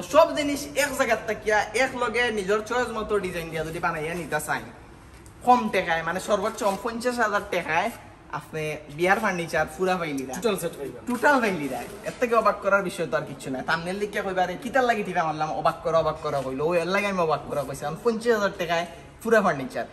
তো সব জিনিস এক জায়গার থাকিয়া এক লগে নিজের চয়েস মতো ডিজাইন দিয়া যদি বানাইয়া নিতে চাই কম টাকায় মানে সর্বোচ্চ 50,000 টাকায় আপনি বিয়ার ফার্নিচার পুরা পাইলিরা টোটাল পাইলিরা এর থেকে অবাক করার বিষয় তো আর কিছু নাই থাম্বনেল লিখে কইবা আরে কিতার লাগি ঠিক মারলাম অবাক করা কইলো ওই এর লাগে আমি অবাক করা কইছি 50,000 টাকায় পুরা ফার্নিচার।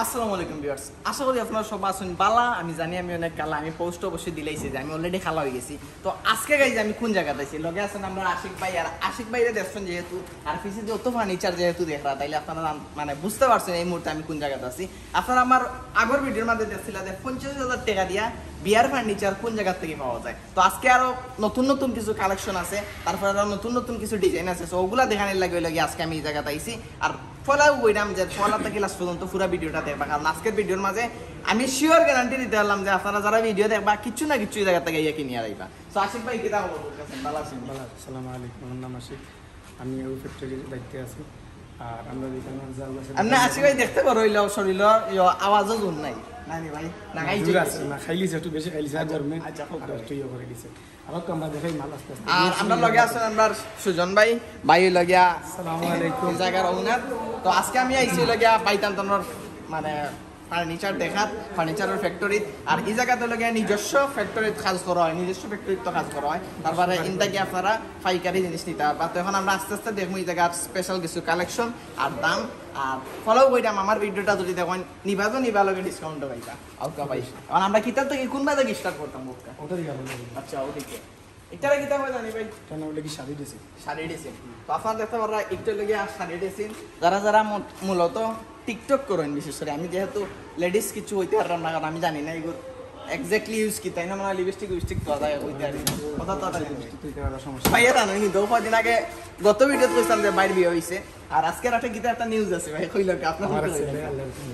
আসসালামু আলাইকুম ভিউয়ার্স, আশা করি আপনারা সবাই আছেন বালা। আমি জানি আমি অনেক কালা, আমি পোস্ট অবশ্যই দিলাইছি যে আমি অলরেডি খালা হয়ে গেছি। তো আজকে গাইজ আমি কোন জায়গাতে আছি, লগে আছেন আমরা আশিক ভাই। আর আশিক ভাইরে দেখছেন যেহেতু আর পিছে যত ফার্নিচার যেহেতু দেখরা, তাইলে আপনারা মানে বুঝতে পারছেন এই মুহূর্তে আমি কোন জায়গাতে আছি। আপনারা আমার আগের ভিডিওর মধ্যে দেখছিলেন যে 50,000 টাকা দিয়া বিয়ার ফার্নিচার কোন জায়গা থেকে পাওয়া যায়। তো আজকে আরো নতুন নতুন কিছু কালেকশন আছে, তারপরে আরো নতুন নতুন কিছু ডিজাইন আছে। তো ওগুলা দেখানোর লাগে আজকে আমি এই জায়গাতে আইছি। আর ফলাও বইরাম যে ফলা থেকে লাস্ট পর্যন্ত পুরো ভিডিওটা দেখবা, কারণ আজকের ভিডিওর মাঝে আমি শিওর গ্যারান্টি দিতে পারলাম যে আপনারা যারা ভিডিও দেখবা কিছু না কিছু এই জায়গা থেকে ইয়ে কিনে আইবা। তো আশিক ভাই কিতা খবর বলতেছেন? ভালো আছেন? ভালো। আসসালামু আলাইকুম, আমার নাম আশিক, আমি এই ফ্যাক্টরির দায়িত্বে আছি। আর আমরা যেখানে আপনি আশিক ভাই দেখতে পারো হইলো শরীর আওয়াজও জোর নাই নানি ভাই না খাইছে না খাইলিছে একটু বেশি খাইলিছে আর জন্মে আচ্ছা খুব কষ্ট ইয়ে করে দিছে। আর তো আমরা দেখাই মাল আস্তে আস্তে। আর আমরা লগে আছেন আমরা সুজন ভাই, ভাই লাগিয়া আসসালামু আলাইকুম এই জায়গার ওনার। তো আজকে আমি আইছি লাগিয়া বাইতান্তনের মানে ফার্নিচার দেখার, ফার্নিচারের ফ্যাক্টরি। আর এই জায়গাতে লগে নিজস্ব ফ্যাক্টরিতে কাজ করা হয়, নিজস্ব ফ্যাক্টরিতে কাজ করা হয়। তারপরে ইনটাকে আপনারা পাইকারি জিনিস নিতে পারবা। তো এখন আমরা আস্তে আস্তে দেখবো এই জায়গার স্পেশাল কিছু কালেকশন আর দাম। আর ফলো কইরাম আমার ভিডিওটা যদি দেখেন নিবা তো নিবা লগে ডিসকাউন্টও পাইবা আউকা পাইছি। এখন আমরা কিতাব থেকে কোন বাজে স্টার্ট করতাম বুকটা ওটা দিকে আচ্ছা ওদিকে এটারে কিতাব হয় জানি ভাই কেন বলে কি শাড়ি দিছে শাড়ি ডিসিন। তো আপনারা দেখতে পাররা একটু লগে শাড়ি ডিসিন যারা যারা মূলত টিকটক করেন, বিশেষ করে আমি যেহেতু লেডিস কিছু হইতে পারলাম না, কারণ আমি জানি না এগুলো এক্স্যাক্টলি ইউজ কি, তাই না? মানে লিপস্টিক তো আদায় হইতে পারি কথা তো আদায় সমস্যা ভাই। এটা নয় কিন্তু কদিন আগে গত ভিডিওতে কইছিলাম যে বাইর বিয়ে হইছে, আর আজকে রাতে গীতা একটা নিউজ আছে ভাই কইল কি আপনার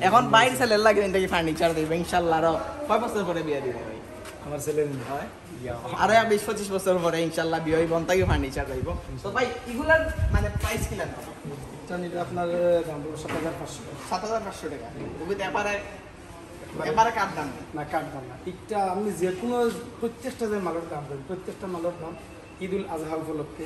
এখন বাইর ছেলের লাগে নাকি ফার্নিচার দেবে ইনশাআল্লাহ। আরো কয় বছর পরে বিয়ে দিবে ভাই? আমার ছেলে হয় আরো 20-25 বছর পরে ইনশাআল্লাহ বিয়ে হইব, তাকে ফার্নিচার দেব। তো ভাই এগুলার মানে প্রাইস কি লাগবে? আপনার দাম 7,500 টাকা। তুমি এবারে কাট দাম না, কাট দাম না, এটা আপনি যে কোনো প্রত্যেকটা যে মালের দাম দেন, প্রত্যেকটা মালের দাম ঈদুল আজহা উপলক্ষে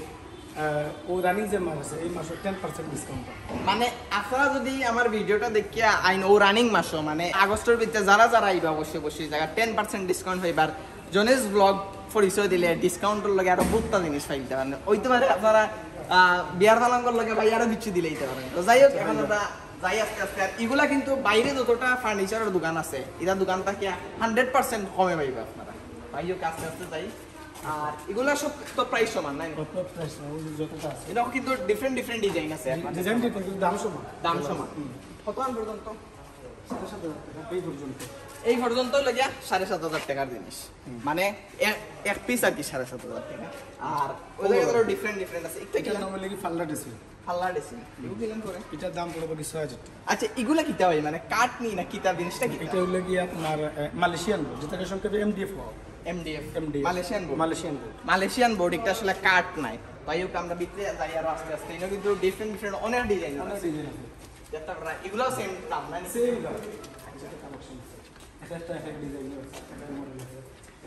ও রানিং যে মাল আছে এই মাসে 10% ডিসকাউন্ট। মানে আপনারা যদি আমার ভিডিওটা দেখিয়া আইন ও রানিং মাসও মানে আগস্টের ভিতরে যারা যারা আইবা অবশ্যই জায়গা 10% ডিসকাউন্ট পাইবার। জনেস ব্লগ পরিচয় দিলে ডিসকাউন্টের লগে আরো বহুতটা জিনিস পাইতে পারেন। ওইতে পারে আপনারা বিয়ার পালঙ্গর লগে ভাই আরো কিছু দিলে দিতে পারেন। তো যাই হোক এখন আমরা যাই আস্তে আস্তে। আর এগুলা কিন্তু বাইরে যতটা ফার্নিচারের দোকান আছে এটা দোকানটা কি 100% কমে পাইবে আপনারা। ভাই হোক আস্তে আস্তে যাই। আর এগুলা সব তো প্রাইস সমান নাই, যতটা আছে এটাও কিন্তু ডিফারেন্ট ডিজাইন আছে, ডিজাইন ডিফারেন্ট, দাম সমান। কত আন পর্যন্ত? 7,500 এই পর্যন্ত লাগিয়া 7,500 টাকার জিনিস, মানে এক পিস আর কি 7,500 টাকা। আর ওই জায়গায় ডিফারেন্ট আছে। এটা নাম লাগি ফাল্লা ডিসি। এগুলো কিলাম করে এটার দাম পড়বে 6,000 টাকা। আচ্ছা এগুলা কিতা হয় মানে কাট নি না কিতা জিনিসটা কি? এটা হলো কি আপনার মালয়েশিয়ান বোর্ড, যেটাকে সংক্ষেপে MDF মালয়েশিয়ান বোর্ড। এটা আসলে কাট নাই। তাই হোক আমরা ভিতরে যাই আরো আস্তে আস্তে। এটা কিন্তু ডিফারেন্ট অনেক ডিজাইন আছে। যেটা এগুলাও সেম দাম না? সেম দাম। একটা ডিজাইন আছে, একটা মডেল আছে।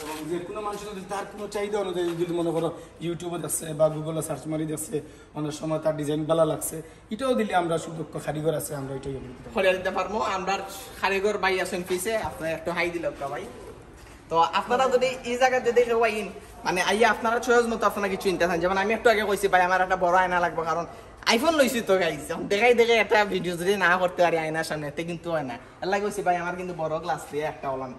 এবং যে কোনো মানুষ যদি তার কোনো চাহিদা অনুযায়ী যদি মনে করো ইউটিউবে দেখছে বা গুগলে সার্চ মারি দেখছে, অনেক সময় তার ডিজাইন ভালো লাগছে, এটাও দিলে আমরা সুদক্ষ কারিগর আছে, আমরা এটাই করে দিতে পারবো। আমরা কারিগর ভাই আছেন পিছে, আপনারা একটু হাই দিল ভাই। তো আপনারা যদি এই জায়গায় যদি কেউ আইন মানে আইয়া আপনারা চয়েস মতো আপনারা কিছু চিন্তা থাকেন। যেমন আমি একটু আগে কইছি ভাই আমার একটা বড় আয়না লাগবে, কারণ আইফোন লইছি তো গাইছি দেখাই একটা ভিডিও যদি না করতে পারি আয়নার সামনে এতে কিন্তু হয় না। এর লাগে কইছি ভাই আমার কিন্তু বড় গ্লাস দিয়ে একটা হলাম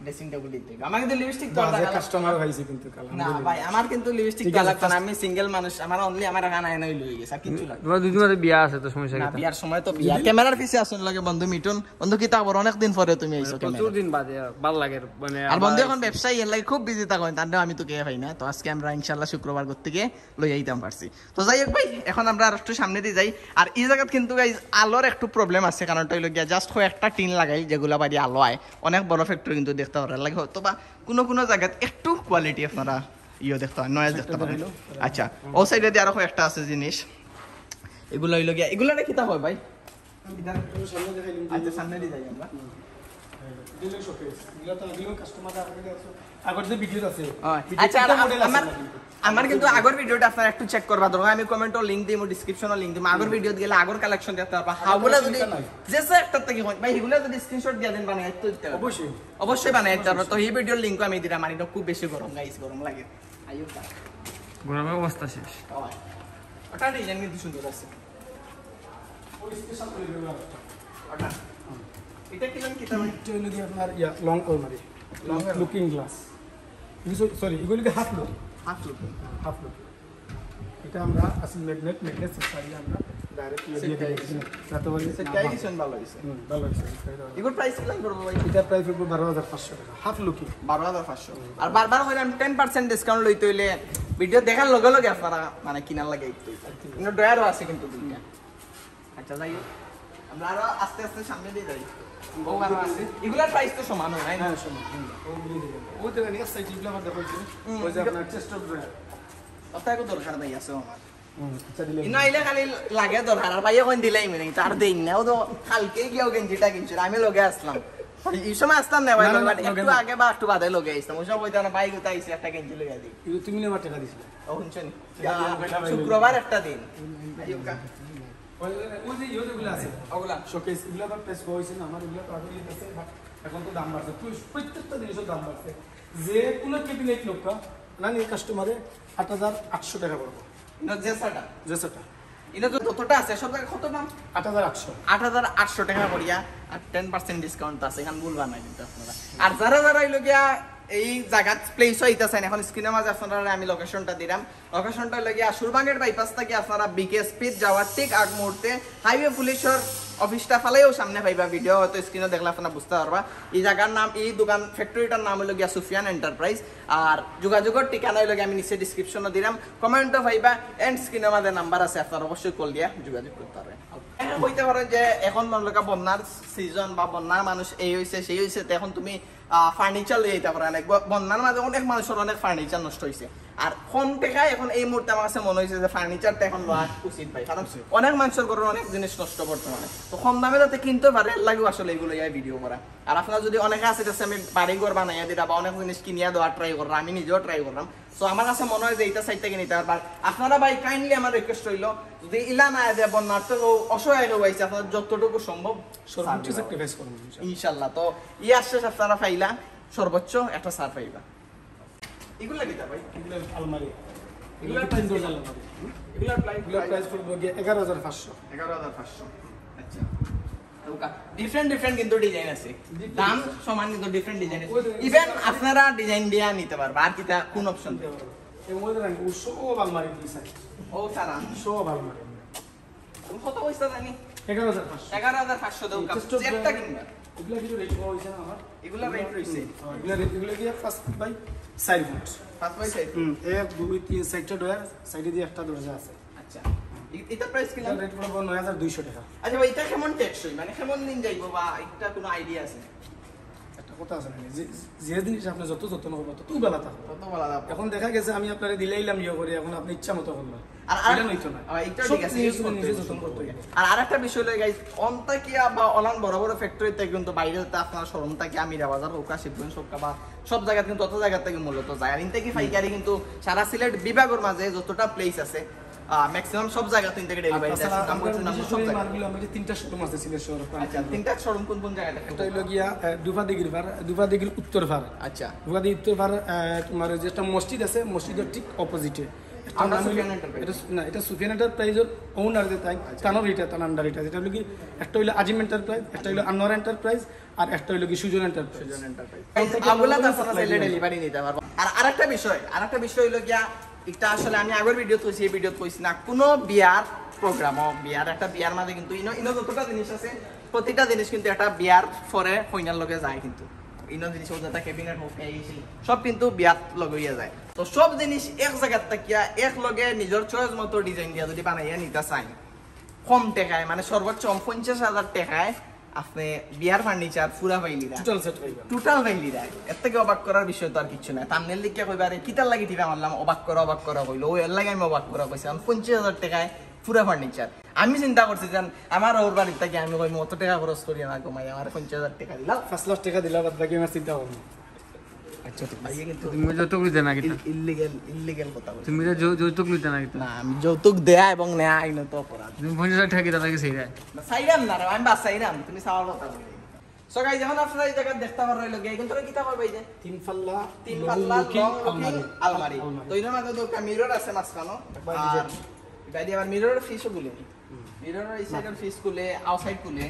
ড্রেসিং টেবিল দিতে। আমার কিন্তু লিপস্টিক তো কাস্টমার হইছে কিন্তু না ভাই আমার কিন্তু লিপস্টিক তো লাগতো না। আমি সিঙ্গেল মানুষ, আমার অনলি আমার গানা আয়নাই লই গেছে আর কিছু লাগে। তোমার দুদিন বিয়া আছে তো সমস্যা কি? না বিয়ার সময় তো বিয়া ক্যামেরার পিছে আসুন লাগে বন্ধু মিটুন। বন্ধু কি তারপর অনেক দিন পরে তুমি আইছো ক্যামেরা, প্রচুর দিন বাদে ভালো লাগে মানে। আর বন্ধু এখন ব্যবসায়ী এর লাগে খুব বিজি থাকেন, তার আমি তো কে ভাই না। তো আজকে আমরা ইনশাআল্লাহ শুক্রবার করতে গিয়ে লই আইতাম পারছি। তো যাই হোক ভাই এখন আমরা আর একটু সামনে দিয়ে যাই। আর এই জায়গাত কিন্তু গাইস আলোর একটু প্রবলেম আছে, কারণ এটা হইলো গিয়া জাস্ট একটা টিন লাগাই যেগুলা বাড়ি আলো আয়। অনেক বড় ফ্যাক্টরি কিন্তু দেখতে পারার লাগে, হয়তো বা কোনো জায়গায় একটু কোয়ালিটি আপনারা দেখতে হয়, নয়েজ দেখতে পারেন। আচ্ছা ও সাইডে দিয়ে আরো একটা আছে জিনিস, এগুলো হইলো গিয়া এগুলা কিতা হয় ভাই? আচ্ছা সামনে দিয়ে যাই আমরা। দিলে শোকেস এগুলো তো আগেও কাস্টমার আগের যে ভিডিও আছে আচ্ছা আমার কিন্তু আগের ভিডিওটা আপনারা একটু চেক করবা দরকার আমি কমেন্টও লিংক দিমু ডেসক্রিপশনও লিংক দিমু আগের ভিডিওতে গেলে আগের কালেকশন দেখতে পারবা হাগুলা যদি যেসে একটা থেকে হয় ভাই এগুলা যদি স্ক্রিনশট দিয়া দেন বানাই তো দিতে অবশ্যই অবশ্যই বানাই দিতে পারবো তো এই ভিডিওর লিংক আমি দিলাম মানে খুব বেশি গরম গাইস গরম লাগে আইও কা গরমের অবস্থা শেষ ওটা ডিজাইন কিন্তু সুন্দর আছে ওই স্পেশাল করে দেব ওটা এটা কি নাম কিতা ভাই এটা হলো কি আপনার লং অলমারি লং লুকিং গ্লাস সরি এগুলো কি হাফ লুক হাফ লুক এটা আমরা আসল ম্যাগনেট সিস্টেম আমরা ডাইরেক্ট দিয়ে দিয়েছি তাতে বলি সে কাইশন ভালো হইছে ভালো হইছে এগুলো প্রাইস কি লাগবে ভাই এটা প্রাইস হলো 12500 টাকা হাফ লুকিং 12500 আর বারবার কইলাম 10% ডিসকাউন্ট লইতে হইলে ভিডিও দেখার লগে লগে আপনারা মানে কিনার লাগে একটু কিন্তু ডয়ারও আছে কিন্তু দুইটা আচ্ছা যাই আমরা আরো আস্তে আস্তে সামনে দিয়ে যাই ও আরো আছে এগুলার প্রাইস তো সমান হয় না সমান ও তো নিয়ে সাইজ এগুলো আমরা দেখাইছি ওই যে আপনার চেস্ট অফ ড্রয়ার ওটা কো দরকার নাই আছে আমার আচ্ছা দিলে ইনা আইলে খালি লাগে দরকার আর ভাইয়া কোন দিলাই মানে তার দেই না ও তো কালকে গিয়েও গেঞ্জিটা কিনছিল আমি লগে আসলাম এই সময় আসতাম না ভাই একটু আগে বা একটু বাদে লগে আইতাম ওই সময় না বাইক উঠে আইছি একটা গেঞ্জি লগে দিই তুমি নেওয়ার টাকা দিছিলে ও শুনছেন শুক্রবার একটা দিন ওই যে ইয়েগুলো আছে ওগুলা শোকেস এগুলো তো প্রেস হইছে না আমার এগুলো তো আগে আছে এখন তো দাম বাড়ছে প্রত্যেকটা জিনিসের দাম বাড়ছে যে কোনো ক্যাবিনেট লোকটা না নিয়ে কাস্টমারে 8800 টাকা পড়বে ইনো জেসাটা যেটা ইনো তো যতটা আছে সব জায়গায় কত দাম 8800 8800 টাকা করিয়া আর 10% ডিসকাউন্ট আছে এখান ভুলবা না কিন্তু আপনারা আর যারা যারা হইলো গিয়া এই জায়গা প্লেস হইতাছেন এখন স্ক্রিনের মাঝে আপনারা আমি লোকেশনটা দিলাম লোকেশনটা হইলো গিয়া সুরবাঙ্গের বাইপাস থেকে আপনারা বিকে স্পিড যাওয়ার ঠিক আগ মুহূর্তে হাইওয়ে পুলিশের অফিসটা ফালেও সামনে পাইবা ভিডিও হয়তো স্ক্রিনে দেখলে আপনারা বুঝতে পারবা এই জায়গার নাম এই দোকান ফ্যাক্টরিটার নাম হইলো গিয়া সুফিয়ান এন্টারপ্রাইজ আর যোগাযোগের ঠিকানা হইলো গিয়া আমি নিচে ডিসক্রিপশনে দিলাম কমেন্টও পাইবা এন্ড স্ক্রিনের মাঝে নাম্বার আছে আপনারা অবশ্যই কল দিয়া যোগাযোগ করতে পারবেন হইতে পারে যে এখন মনে লেখা বন্যার সিজন বা বন্যার মানুষ এই হয়েছে সেই হয়েছে এখন তুমি ফার্নিচার লিয়ে যেতে পারে অনেক বন্যার মাঝে অনেক মানুষের অনেক ফার্নিচার নষ্ট হয়েছে আর কম টাকায় এখন এই মুহূর্তে আমার কাছে মনে হয়েছে যে ফার্নিচারটা এখন লওয়া উচিত ভাই কারণ অনেক মানুষের ঘরের অনেক জিনিস নষ্ট বর্তমানে তো কম দামে যাতে কিনতে পারে লাগবে আসলে এগুলো ভিডিও করা আর আপনারা যদি অনেকে আছে যাচ্ছে আমি বাড়ি ঘর বানাইয়া দিরা বা অনেক জিনিস কিনিয়া দেওয়ার ট্রাই করলাম আমি নিজেও ট্রাই করলাম সো আমার কাছে মনে হয় যে এইটা সাইড থেকে নিতে পারবেন আপনারা ভাই কাইন্ডলি আমার রিকোয়েস্ট হইলো যদি ইলা না দেয় বন্যার তো অসহায় হয়েছে আপনার যতটুকু সম্ভব সর্বোচ্চ স্যাক্রিফাইস করুন ইনশাআল্লাহ তো আশ্বাস আপনারা পাইলা সর্বোচ্চ একটা সার পাইবা এগুলা কিতা ভাই এগুলো আলমারি এগুলা প্রাইস আলমারি এগুলা প্রাইস পড়বে 11500 আচ্ছা ডিফারেন্ট কিন্তু ডিজাইন আছে দাম সমান কিন্তু ডিফারেন্ট ডিজাইন আছে ইভেন আপনারা ডিজাইন দিয়া নিতে পারবা আর কিটা কোন অপশন দেব এই মধ্যে রাখো সব আলমারি দিছে ও সারা সব আলমারি কত পয়সা জানি 11500 দাও কাপ একটা কিনবা এগুলা কিছু রেট করা হইছে না আমার এগুলা রেট রইছে এগুলা কি 5 বাই 4 ফুট 5 বাই 4 এক 2 3 সাইডটা ডয়ার সাইডে দিয়ে একটা দরজা আছে আচ্ছা এটা প্রাইস কি লাগে রেট পড়বে 9200 টাকা আচ্ছা ভাই এটা কেমন টেকসই মানে কেমন দিন যাইবো বা এটা কোনো আইডিয়া আছে একটা কথা আছে না যে জিনিস আপনি যত যত্ন করবেন ততই ভালো থাকবে কত বলা দাও এখন দেখা গেছে আমি আপনারে দিলাইলাম ইয়ে করে এখন আপনি ইচ্ছা মতো করবেন আর এটা নইতো না এটা ঠিক আছে ইউজ করতে নিজে যত্ন করতে হবে আর আরেকটা বিষয় হলো গাইস অন্তাকিয়া বা অলান বড় বড় ফ্যাক্টরিতে কিন্তু বাইরেতে আপনার শোরুম থাকে আমিরা বাজার ওকা শিবগঞ্জ সবকা বা সব জায়গা কিন্তু তত জায়গা থেকে মূলত যায় আর ইনতে কি পাইকারি কিন্তু সারা সিলেট বিভাগের মাঝে যতটা প্লেস আছে ম্যাক্সিমাম সব জায়গা থেকে ডেলিভারি আছে নাম করতে নাম সব জায়গা মার্কেটে আমাদের তিনটা শোরুম আছে সিলেট শহরে আচ্ছা তিনটা শোরুম কোন কোন জায়গাটা একটা হলো গিয়া দুফাদিগির উত্তর ভার আচ্ছা দুফাদি উত্তর ভার তোমার যেটা মসজিদ আছে মসজিদের ঠিক অপোজিটে এটা সুফিয়ান এন্টারপ্রাইজের ওনার যে তাই তানোর এটা তার আন্ডার এটা যেটা হলো কি একটা হলো আজিম এন্টারপ্রাইজ একটা হলো আনোয়ার এন্টারপ্রাইজ আর একটা হলো কি সুজন এন্টারপ্রাইজ আগুলা দাসনা সেলে ডেলিভারি নিতে পারবো আর আরেকটা বিষয় হলো গিয়া এটা আসলে আমি আগের ভিডিও কইছি এই ভিডিও কইছি না কোনো বিয়ার প্রোগ্রাম বিয়ার একটা বিয়ার মাঝে কিন্তু ইনো যতটা জিনিস আছে প্রতিটা জিনিস কিন্তু একটা বিয়ার পরে কইনার লগে যায় কিন্তু ইনো জিনিস ওটা ক্যাবিনেট হোক এইসি সব কিন্তু বিয়ার লগইয়া যায় তো সব জিনিস এক জায়গার তাকিয়া এক লগে নিজের চয়েস মতো ডিজাইন দিয়া যদি বানাইয়া নিতে চাই কম টাকায় মানে সর্বোচ্চ 50,000 টাকায় আপনি বিয়ার ফার্নিচার পুরা পাইলিরা টোটাল পাইলিরা এর থেকে অবাক করার বিষয় তো আর কিছু নাই তামনেল লিখে কইবারে কিতার লাগি টিপা মারলাম অবাক করা কইলো ওই এর লাগে আমি অবাক করা কইছি 50,000 টাকায় পুরা ফার্নিচার। আমি চিন্তা করছি যে আমার ওর বাড়ির থেকে আমি কই অত টাকা খরচ করি না কমাই, আমার 50,000 টাকা দিলাম, 5 লাখ টাকা দিলা, বাদ বাকি আমার চিন্তা করবো। আচ্ছা ঠিক আছে, কিন্তু তুমি যৌতুক লইতে না কিতা? ইল্লিগেল কথা বলছি তুমি তো যৌতুক লইতে না কিতা? না, আমি যৌতুক দেয়া এবং নেয়া আইনত অপরাধ। তুমি 50,000 টাকা কিতা লাগে সেইরা? সাইরাম না রে, আমি বাসাইরাম, তুমি সাওয়ার কথা বলি। সো গাইস, যখন আপনারা এই জায়গা দেখতে পারো রইলো গিয়ে কিন্তু কিতা করবে এই যে 3 পাল্লা 3 পাল্লা লং লুকিং আলমারি। তো এর মধ্যে তো মিরর আছে মাঝখানে, আর বাইরে আবার মিররের ফিসও খুলে, মিররের এই সাইডের ফিস খুলে, আউটসাইড খুলে,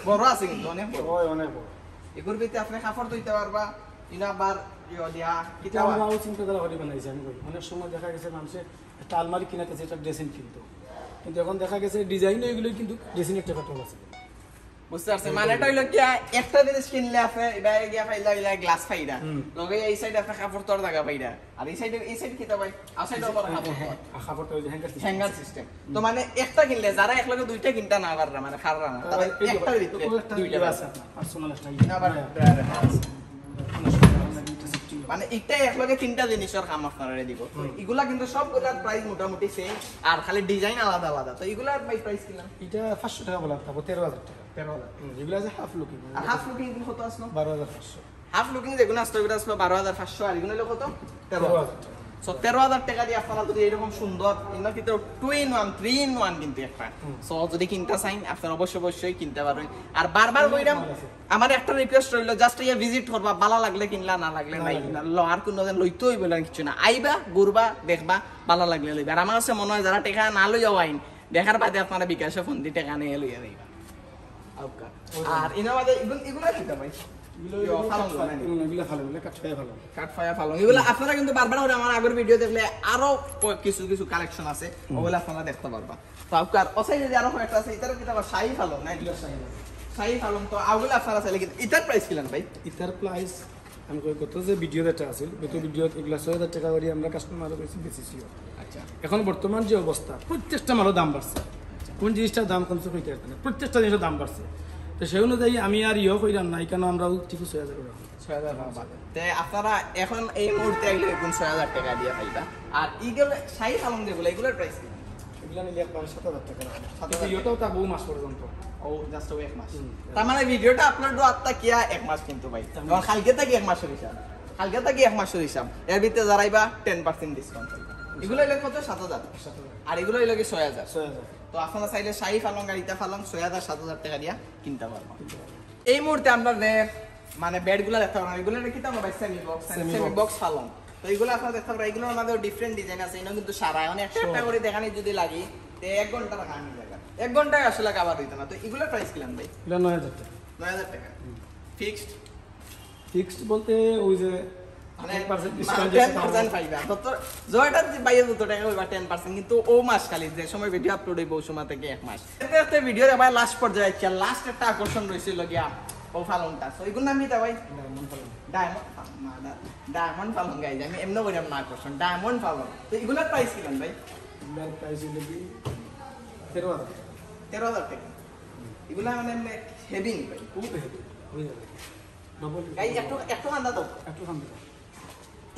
বড় আছে কিন্তু অনেক বড়, অনেক বড়। এগুলোর ভিতরে আপনি কাপড় ধুইতে পারবা, ইনা আবার ইয়া দিয়া কিতা আমরাও চিন্তা করা হরি বানাইছি। আমি বলি অনেক সময় দেখা গেছে মানুষের একটা আলমারি কিনাতেছে, একটা ড্রেসিং কিনতো, কিন্তু এখন দেখা গেছে ডিজাইন এগুলো কিন্তু ড্রেসিং একটা কাটল আছে। বুঝতে পারছেন? মানে এটা হইলো কি, একটা জিনিস কিনলে আপনি এবারে গিয়া পাইলা ইলা গ্লাস পাইরা, লগে এই সাইডে আপনি কাপড় তোর জায়গা পাইরা, আর এই সাইড কিতা পাই, আর সাইডে আবার কাপড়টা ওই যে হ্যাঙ্গার সিস্টেম। তো মানে একটা কিনলে যারা একলগে দুইটা কিনতা না পাররা, মানে খাররা না, তারা একটার ভিতরে দুইটা আছে পার্সোনাল স্টাইল আবার মানে এটা একলগে তিনটা জিনিসের কাম আপনারা দিব। তো এগুলা কিন্তু সবগুলার প্রাইস মোটামুটি সেম, আর খালি ডিজাইন আলাদা আলাদা। তো এগুলার প্রাইস কিনা এটা 500 টাকা বলা, তারপর 13,000 টাকা। 13,000। এগুলো আছে হাফ লুকিং, আর হাফ লুকিং এগুলো কত আসলো? 12,500। হাফ লুকিং যেগুলো আসলো এগুলো আসলো 12,500, আর এগুলো হলো কত? 13,000। সো 13,000 টাকা দিয়ে আপনারা যদি এরকম সুন্দর ইনার ভিতরে 2 in 1 3 in 1 কিন্তু একটা, সো যদি কিনতে চান আপনারা অবশ্যই কিনতে পারবেন। আর বারবার কইরাম, আমার একটা রিকোয়েস্ট রইলো, জাস্ট ইয়া ভিজিট করবা, ভালো লাগলে কিনলা, না লাগলে নাই কিনা, আর কোনো দিন লইতে হইব না কিছু না, আইবা ঘুরবা দেখবা, ভালো লাগলে লইবা। আর আমার কাছে মনে হয় যারা টাকা না লইয়া আইন দেখার বাদে আপনারা বিকাশে ফোন দিয়ে টাকা নিয়ে লইয়া যাইবা। আর ইনার বাদে এগুলো কিনতে পাই, আপনারা কিন্তু বারবার আমার আগের ভিডিও দেখলে আরো কিছু কিছু কালেকশন আছে, ওগুলো আপনারা দেখতে পারবা। তো আপনার ওসাই যদি আরো একটা আছে, এটার কিন্তু আবার শাহী ফালং না, শাহী ফালং। তো ওগুলো আপনারা চাইলে কিন্তু এটার প্রাইস কিলেন ভাই? এটার প্রাইস আমি কই কত যে ভিডিও যেটা আছে, গত ভিডিওতে এগুলা 6,000 টাকা করে আমরা কাস্টমারকে বেশি। আচ্ছা, এখন বর্তমান যে অবস্থা, প্রত্যেকটা মালের দাম বাড়ছে, কোন জিনিসটার দাম কমছে হইতে পারে না, প্রত্যেকটা জিনিসের দাম বাড়ছে। তো সেই অনুযায়ী আমি আর কইরাম নাই, কেন আমরাও ঠিক 6,000 টাকা। 6,000 টাকা আপনারা এখন এই মুহূর্তে আইলে এখন 6,000 টাকা দিয়ে পাইবা। আর এগুলো শাহী ফালং যেগুলো, এগুলোর প্রাইস কি? এগুলা নিলে একবার 7,000 টাকা রাখা। 7,000 ইয়োটাও তা বহু মাস পর্যন্ত। ও জাস্ট 1 মাস। তার মানে ভিডিওটা আপলোড হওয়ার তা কিয়া 1 মাস কিন্তু ভাই। কারণ কালকে থেকে 1 মাসের হিসাব। কালকে থেকে 1 মাসের হিসাব। এর ভিতরে যারাইবা 10% ডিসকাউন্ট পাইবা। এগুলো হইলো কত? 7,000। আর এগুলো হইলো কি 6,000। 6,000। তো আপনারা চাইলে শাহী ফালং আর ইটা ফালং 6,000 7,000 টাকা দিয়া কিনতে পারবা। এই মুহূর্তে আমরা মানে বেডগুলো দেখতে পারবো, এগুলো কি দাম ভাই? সেমি বক্স ফালং। তো এগুলো আপনারা দেখতে পারবেন, এগুলোর মধ্যে ডিফারেন্ট ডিজাইন আছে, এগুলো কিন্তু সারা মানে একটা করে দেখানি যদি লাগি তে 1 ঘন্টা রাখা আমি জায়গা 1 ঘন্টায় আসলে কভার হইতো না। তো এগুলোর প্রাইস কিলাম ভাই? এটা 9,000 টাকা। 9,000 টাকা ফিক্সড বলতে ওই যে মানে 10% পাইবা। তো জয়টা যে বাইরে 200 টাকা হইবা 10%, কিন্তু ও মাস খালি যে সময় ভিডিও আপলোড হইব ওই সময় থেকে 1 মাস। এতে ভিডিও ভাই লাস্ট পর্যায়ে কি লাস্ট একটা আকর্ষণ রইছিল গিয়া ও ফালংটা। সো এগুলো নাম দিতা ভাই ডায়মন্ড ফালং গাইজ, আমি এমনি কইরাম না আকর্ষণ ডায়মন্ড ফালং। তো এগুলোর প্রাইস কিলাম ভাই? এগুলোর প্রাইস হলো কি 13,000 টাকা। এগুলা মানে হেভি ভাই, খুব হেভি হয়ে যাবে। ডবল গাইজ একটু আন্দা তো, একটু সামনে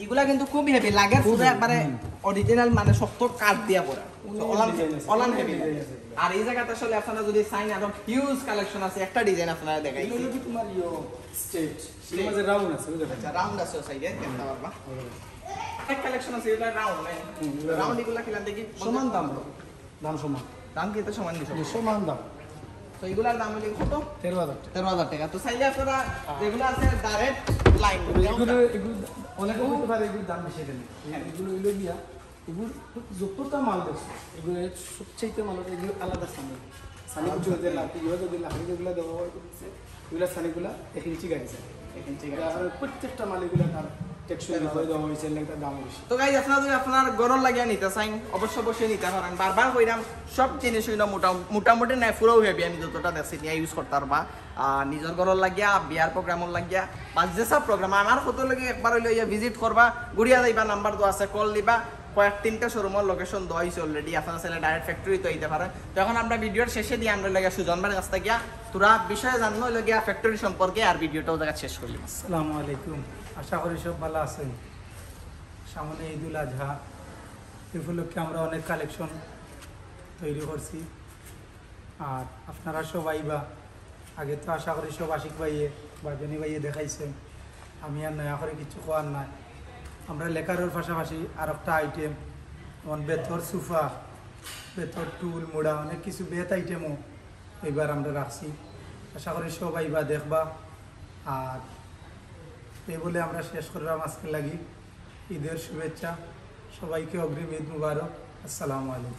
এগুলা কিন্তু খুব হেভি লাগে, পুরো একবারে অরিজিনাল মানে শক্ত কাঠ দিয়া পড়া, অলান হেভি। আর এই জায়গাটা আসলে আপনারা যদি চাইন আরো হিউজ কালেকশন আছে, একটা ডিজাইন আপনারা দেখাই। এগুলো কি তোমার স্ট্রেট মাঝে রাউন্ড আছে, আচ্ছা রাউন্ড আছে সাইডে দেখতে পারবা। এক কালেকশন আছে এটা রাউন্ড, রাউন্ড এগুলা কিলান দেখি সমান দাম, দাম সমান, দাম কি তো সমান দিছো? সমান দাম। তো এগুলার দাম হলো কত? 13,000 টাকা। তো চাইলে আপনারা যেগুলো আছে ডাইরেক্ট লাইন, এগুলো অনেকে বলতে পারে এগুলোর দাম বেশি দেন, এগুলো হইলো গিয়া এগুলো যতটা মাল দেখছো এগুলো সবচেয়ে মাল এগুলো আলাদা সানি সানি যে লাঠি যদি লাঠি যেগুলো দেওয়া হয় এগুলো সানিগুলা 1 ইঞ্চি গাইছে, 1 ইঞ্চি গাইছে। প্রত্যেকটা মাল এগুলো তার টেকসই হয়ে দেওয়া হয়েছে, এর দাম বেশি। তো গাইজ আপনারা যদি আপনার গরম লাগিয়ে নিতে চান অবশ্যই নিতে পারেন। বারবার কইরাম সব জিনিস হইলো মোটামুটি নাই পুরো হেভি, আমি যতটা দেখছি নিয়ে ইউজ করতে পারবা। নিজের গরম লাগিয়া বিয়ার প্রোগ্রামর লাগিয়া বা যেসব প্রোগ্রাম আমার কত লাগে একবার হইলো ভিজিট করবা, ঘুরিয়া যাইবা, নাম্বার দেওয়া আছে, কল দিবা। কয়েক 3টা শোরুমের লোকেশন দেওয়া হয়েছে অলরেডি, আপনারা চাইলে ডাইরেক্ট ফ্যাক্টরিতে হইতে পারেন। তো এখন আমরা ভিডিওর শেষে দিয়ে আমরা লাগে সুজনবার কাছ থেকে তোরা বিষয়ে জানবো গিয়া ফ্যাক্টরি সম্পর্কে, আর ভিডিওটাও জায়গা শেষ করলি। আসসালামু আলাইকুম, আশা করি সব ভালো আছেন। সামনে ঈদুল আজহা, এই উপলক্ষে আমরা অনেক কালেকশন তৈরি করছি। আর আপনারা সবাই বা আগে তো আশা করি সব আশিক ভাইয়ে বা জনি ভাইয়ে দেখাইছেন, আমি আর নয়া করে কিছু কোয়ার নাই। আমরা লেখারের পাশাপাশি আর একটা আইটেম যেমন বেথর সোফা, বেথর টুল মোড়া, অনেক কিছু বেত আইটেমও এবার আমরা রাখছি। আশা করি সবাই বা দেখবা। আর এই বলে আমরা শেষ করলাম আজকে লাগি। ঈদের শুভেচ্ছা সবাইকে, অগ্রিম ঈদ মুবারক। আসসালামু আলাইকুম।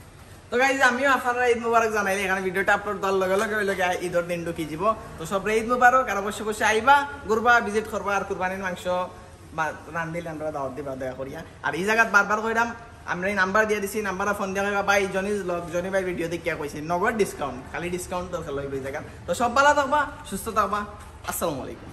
তো গাইজ আমিও আপনারা ঈদ মুবারক জানাইলে এখানে ভিডিওটা আপলোড দেওয়ার লগে লগে ওই লগে ঈদের দিন ঢুকি যাব। তো সবরে ঈদ মুবারক। আর অবশ্যই অবশ্যই আইবা, ঘুরবা, ভিজিট করবা, আর কুরবানির মাংস বা রান্ধিলে আমরা দাওয়াত দিবা দয়া করিয়া। আর এই জায়গাত বারবার কইরাম, আমরা এই নাম্বার দিয়ে দিছি, নাম্বারে ফোন দিয়া কইবা ভাই জনিজ লগ জনি ভাই ভিডিও দেখিয়া কইছি নগদ ডিসকাউন্ট, খালি ডিসকাউন্ট দরকার লইব এই জায়গা। তো সব ভালো থাকবা, সুস্থ থাকবা। আসসালামু আলাইকুম।